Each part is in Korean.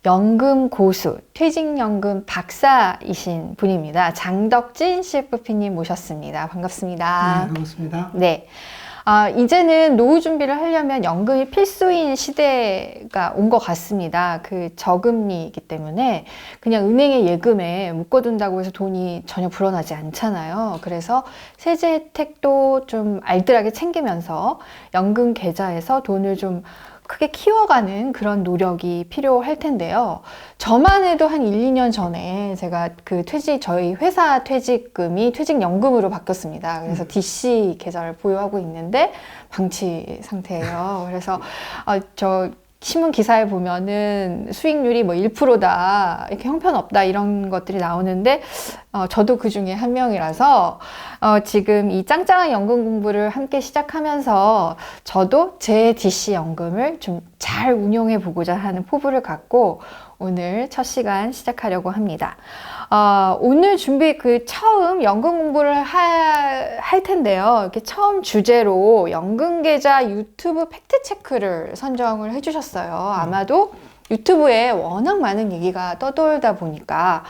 연금 고수, 퇴직연금 박사이신 분입니다. 장덕진 CFP님 모셨습니다. 반갑습니다. 네, 반갑습니다. 네. 이제는 노후 준비를 하려면 연금이 필수인 시대가 온 것 같습니다. 그 저금리이기 때문에 그냥 은행의 예금에 묶어둔다고 해서 돈이 전혀 불어나지 않잖아요. 그래서 세제 혜택도 좀 알뜰하게 챙기면서 연금 계좌에서 돈을 좀 크게 키워가는 그런 노력이 필요할 텐데요. 저만 해도 한 1, 2년 전에 제가 저희 회사 퇴직금이 퇴직연금으로 바뀌었습니다. 그래서 DC 계좌를 보유하고 있는데 방치 상태예요. 그래서 저 신문 기사에 보면은 수익률이 뭐 1%다, 이렇게 형편없다 이런 것들이 나오는데 저도 그 중에 한 명이라서 지금 이 짱짱한 연금 공부를 함께 시작하면서 저도 제 DC 연금을 좀 잘 운용해 보고자 하는 포부를 갖고 오늘 첫 시간 시작하려고 합니다. 오늘 처음 연금 공부를 할 텐데요. 이렇게 처음 주제로 연금 계좌 유튜브 팩트 체크를 선정을 해주셨어요. 아마도 유튜브에 워낙 많은 얘기가 떠돌다 보니까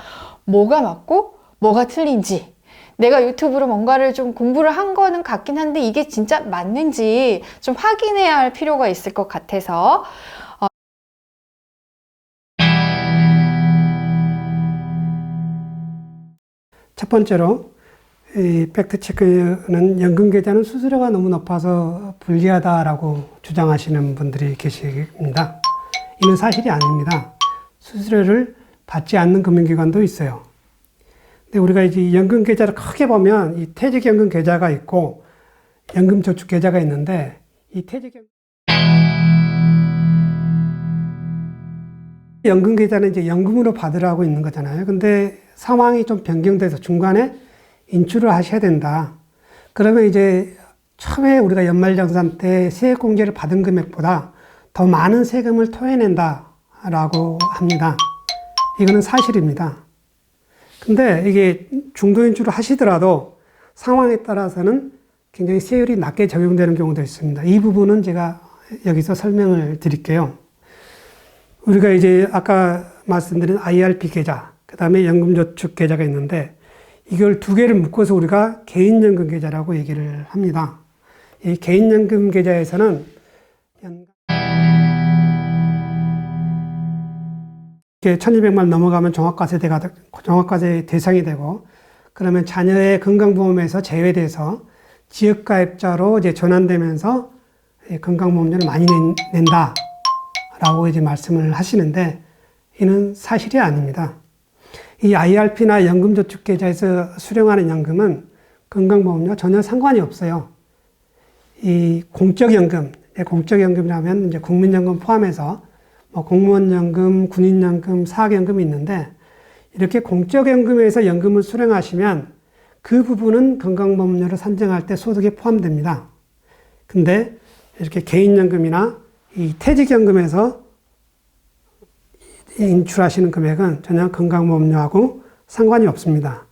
뭐가 맞고 뭐가 틀린지, 내가 유튜브로 뭔가를 좀 공부를 한 거는 같긴 한데 이게 진짜 맞는지 좀 확인해야 할 필요가 있을 것 같아서 첫 번째로 이 팩트 체크는 연금 계좌는 수수료가 너무 높아서 불리하다라고 주장하시는 분들이 계십니다. 이는 사실이 아닙니다. 수수료를 받지 않는 금융기관도 있어요. 근데 우리가 이제 연금 계좌를 크게 보면 이 퇴직연금 계좌가 있고 연금저축 계좌가 있는데, 이 연금 계좌는 이제 연금으로 받으라고 있는 거잖아요. 근데 상황이 좀 변경돼서 중간에 인출을 하셔야 된다. 그러면 이제 처음에 우리가 연말정산 때 세액공제를 받은 금액보다 더 많은 세금을 토해낸다라고 합니다. 이거는 사실입니다. 근데 이게 중도인출을 하시더라도 상황에 따라서는 굉장히 세율이 낮게 적용되는 경우도 있습니다. 이 부분은 제가 여기서 설명을 드릴게요. 우리가 이제 아까 말씀드린 IRP 계좌, 그 다음에 연금저축 계좌가 있는데, 이걸 두 개를 묶어서 우리가 개인연금 계좌라고 얘기를 합니다. 이 개인연금 계좌에서는 이렇게 1200만 넘어가면 종합과세 대상이 되고, 그러면 자녀의 건강보험에서 제외돼서 지역가입자로 이제 전환되면서 건강보험료를 많이 낸다라고 이제 말씀을 하시는데, 이는 사실이 아닙니다. 이 IRP나 연금저축계좌에서 수령하는 연금은 건강보험료 전혀 상관이 없어요. 이 공적연금, 공적연금이라면 이제 국민연금 포함해서 뭐 공무원연금, 군인연금, 사학연금이 있는데, 이렇게 공적연금에서 연금을 수령하시면 그 부분은 건강보험료를 산정할 때 소득에 포함됩니다. 근데 이렇게 개인연금이나 이 퇴직연금에서 인출하시는 금액은 전혀 건강보험료하고 상관이 없습니다.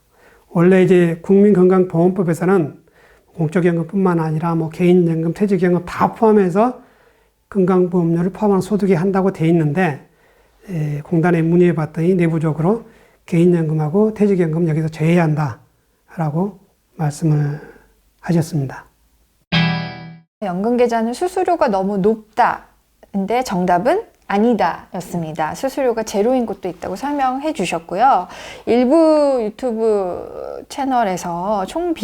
원래 이제 국민건강보험법에서는 공적연금뿐만 아니라 뭐 개인연금, 퇴직연금 다 포함해서 건강보험료를 포함한 소득에 한다고 돼 있는데, 공단에 문의해 봤더니 내부적으로 개인연금하고 퇴직연금 여기서 제외한다라고 말씀을 하셨습니다. 연금계좌는 수수료가 너무 높다. 근데 정답은 아니다 였습니다. 수수료가 제로인 곳도 있다고 설명해 주셨고요. 일부 유튜브 채널에서 총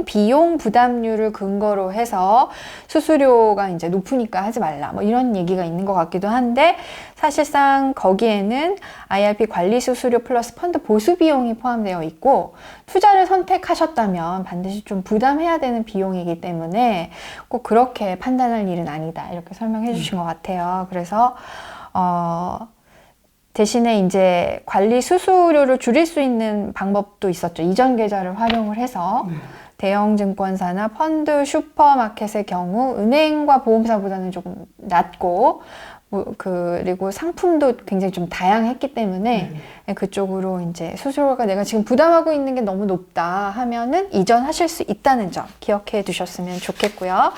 비용 부담률을 근거로 해서 수수료가 이제 높으니까 하지 말라, 뭐 이런 얘기가 있는 것 같기도 한데, 사실상 거기에는 IRP 관리 수수료 플러스 펀드 보수 비용이 포함되어 있고, 투자를 선택하셨다면 반드시 좀 부담해야 되는 비용이기 때문에 꼭 그렇게 판단할 일은 아니다, 이렇게 설명해 주신 것 같아요. 그래서 대신에 이제 관리 수수료를 줄일 수 있는 방법도 있었죠. 이전 계좌를 활용을 해서 대형 증권사나 펀드, 슈퍼마켓의 경우 은행과 보험사보다는 조금 낮고, 그리고 상품도 굉장히 좀 다양했기 때문에 그쪽으로 이제 수수료가 내가 지금 부담하고 있는 게 너무 높다 하면은 이전하실 수 있다는 점 기억해 두셨으면 좋겠고요.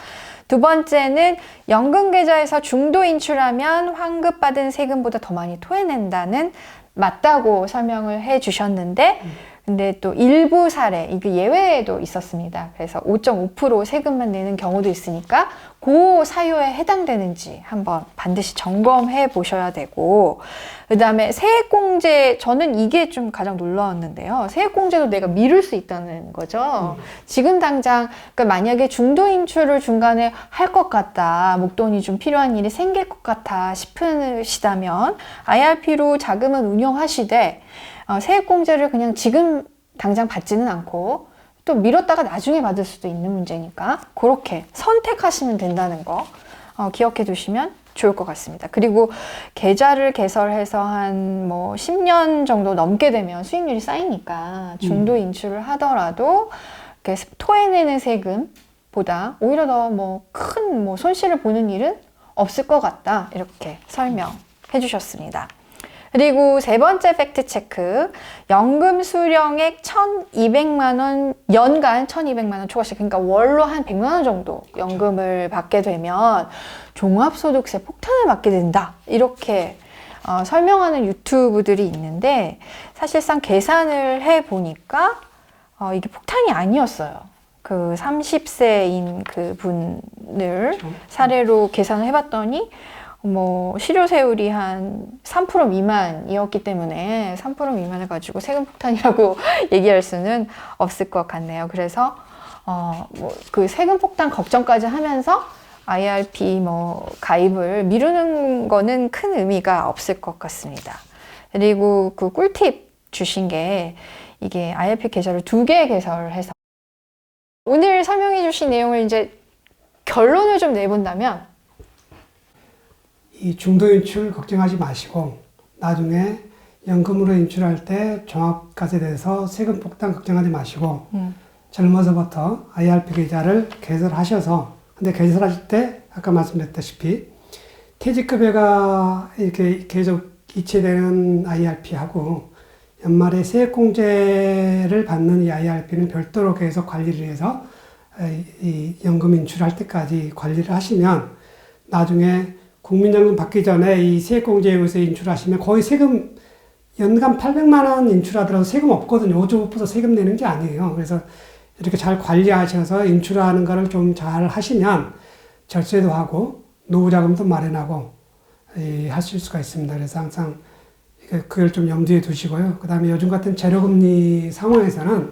두 번째는 연금 계좌에서 중도 인출하면 환급받은 세금보다 더 많이 토해낸다는 맞다고 설명을 해 주셨는데 근데 또 일부 사례, 이게 예외도 있었습니다. 그래서 5.5% 세금만 내는 경우도 있으니까 그 사유에 해당되는지 한번 반드시 점검해 보셔야 되고 그 다음에 세액공제, 저는 이게 좀 가장 놀라웠는데요. 세액공제도 내가 미룰 수 있다는 거죠. 지금 당장 그러니까 만약에 중도 인출을 중간에 할 것 같다, 목돈이 좀 필요한 일이 생길 것 같아 싶으시다면 IRP로 자금을 운용하시되 세액공제를 그냥 지금 당장 받지는 않고 또 미뤘다가 나중에 받을 수도 있는 문제니까 그렇게 선택하시면 된다는 거 기억해 두시면 좋을 것 같습니다. 그리고 계좌를 개설해서 한 뭐 10년 정도 넘게 되면 수익률이 쌓이니까 중도 인출을 하더라도 이렇게 토해내는 세금보다 오히려 더 뭐 큰 뭐 손실을 보는 일은 없을 것 같다. 이렇게 설명해 주셨습니다. 그리고 세 번째 팩트 체크, 연금 수령액 1,200만 원, 연간 1,200만 원 초과씩, 그러니까 월로 한 100만 원 정도 연금을 받게 되면 종합소득세 폭탄을 맞게 된다. 이렇게 설명하는 유튜브들이 있는데 사실상 계산을 해보니까 이게 폭탄이 아니었어요. 그 30세인 그 분을 사례로 계산을 해봤더니 뭐 실효세율이 한 3% 미만이었기 때문에 3% 미만을 가지고 세금 폭탄이라고 얘기할 수는 없을 것 같네요. 그래서 뭐 그 세금 폭탄 걱정까지 하면서 IRP 뭐 가입을 미루는 거는 큰 의미가 없을 것 같습니다. 그리고 그 꿀팁 주신 게 이게 IRP 계좌를 2개 개설해서 오늘 설명해 주신 내용을 이제 결론을 좀 내본다면 이 중도 인출 걱정하지 마시고 나중에 연금으로 인출할 때 종합과세에 대해서 세금 폭탄 걱정하지 마시고 젊어서부터 IRP 계좌를 개설하셔서 근데 개설하실 때 아까 말씀드렸다시피 퇴직급여가 이렇게 계속 이체되는 IRP하고 연말에 세액공제를 받는 이 IRP는 별도로 계속 관리를 해서 이 연금 인출할 때까지 관리를 하시면 나중에 국민연금 받기 전에 이 세액공제에 의해서 인출하시면 거의 세금 연간 800만 원 인출하더라도 세금 없거든요. 5.5% 세금 내는 게 아니에요. 그래서 이렇게 잘 관리하셔서 인출하는 거를 좀 잘 하시면 절세도 하고 노후자금도 마련하고 하실 수가 있습니다. 그래서 항상 그걸 좀 염두에 두시고요. 그 다음에 요즘 같은 제로금리 상황에서는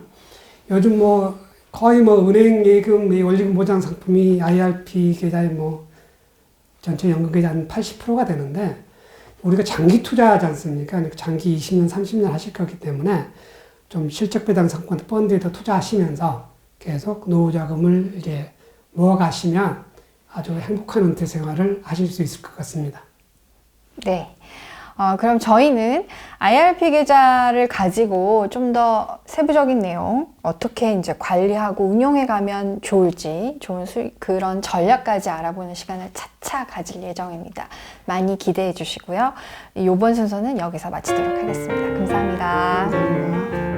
요즘 뭐 거의 뭐 은행 예금, 원리금 보장 상품이 IRP 계좌에 뭐 전체 연금 계좌 한 80%가 되는데 우리가 장기 투자하지 않습니까? 장기 20년, 30년 하실 거기 때문에 좀 실적 배당 상품 펀드에 더 투자하시면서 계속 노후 자금을 이제 모아가시면 아주 행복한 은퇴 생활을 하실 수 있을 것 같습니다. 네. 그럼 저희는 IRP 계좌를 가지고 좀 더 세부적인 내용, 어떻게 이제 관리하고 운용해 가면 좋을지, 좋은 그런 전략까지 알아보는 시간을 차차 가질 예정입니다. 많이 기대해 주시고요. 이번 순서는 여기서 마치도록 하겠습니다. 감사합니다. 감사합니다.